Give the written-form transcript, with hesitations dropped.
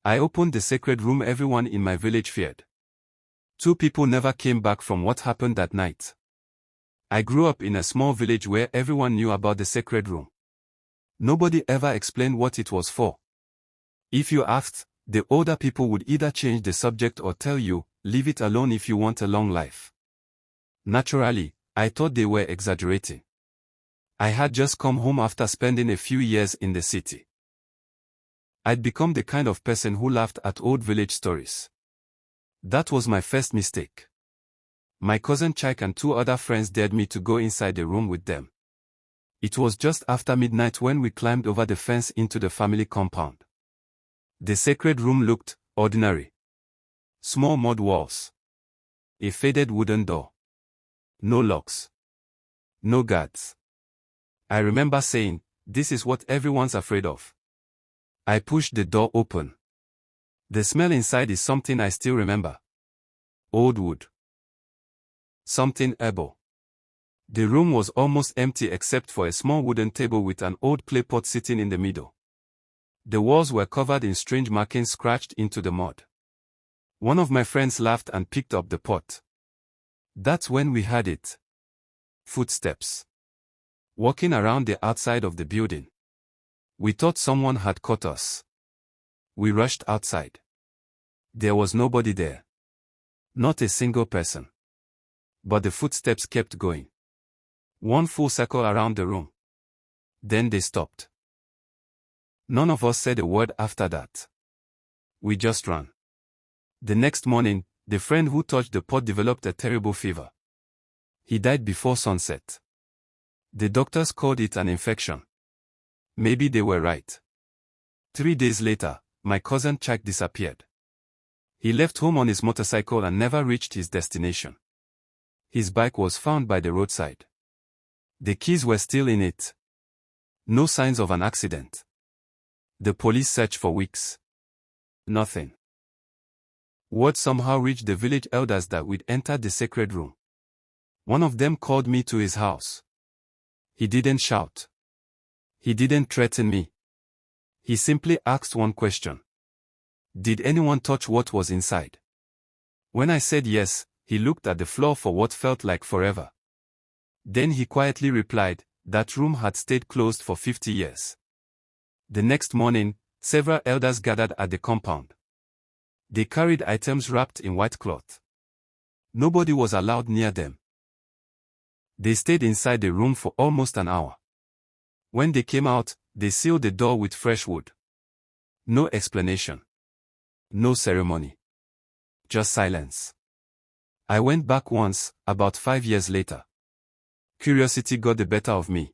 I opened the sacred room. Everyone in my village feared. 2 people never came back from what happened that night. I grew up in a small village where everyone knew about the sacred room. Nobody ever explained what it was for. If you asked, the older people would either change the subject or tell you, leave it alone if you want a long life. Naturally, I thought they were exaggerating. I had just come home after spending a few years in the city. I'd become the kind of person who laughed at old village stories. That was my first mistake. My cousin Chike and 2 other friends dared me to go inside the room with them. It was just after midnight when we climbed over the fence into the family compound. The sacred room looked ordinary. Small mud walls. A faded wooden door. No locks. No guards. I remember saying, "This is what everyone's afraid of." I pushed the door open. The smell inside is something I still remember. Old wood. Something herbal. The room was almost empty except for a small wooden table with an old clay pot sitting in the middle. The walls were covered in strange markings scratched into the mud. One of my friends laughed and picked up the pot. That's when we heard it. Footsteps. Walking around the outside of the building. We thought someone had caught us. We rushed outside. There was nobody there. Not a single person. But the footsteps kept going. One full circle around the room. Then they stopped. None of us said a word after that. We just ran. The next morning, the friend who touched the pot developed a terrible fever. He died before sunset. The doctors called it an infection. Maybe they were right. 3 days later, my cousin Chike disappeared. He left home on his motorcycle and never reached his destination. His bike was found by the roadside. The keys were still in it. No signs of an accident. The police searched for weeks. Nothing. Word somehow reached the village elders that we'd entered the sacred room. One of them called me to his house. He didn't shout. He didn't threaten me. He simply asked one question. Did anyone touch what was inside? When I said yes, he looked at the floor for what felt like forever. Then he quietly replied, that room had stayed closed for 50 years. The next morning, several elders gathered at the compound. They carried items wrapped in white cloth. Nobody was allowed near them. They stayed inside the room for almost an hour. When they came out, they sealed the door with fresh wood. No explanation. No ceremony. Just silence. I went back once, about 5 years later. Curiosity got the better of me.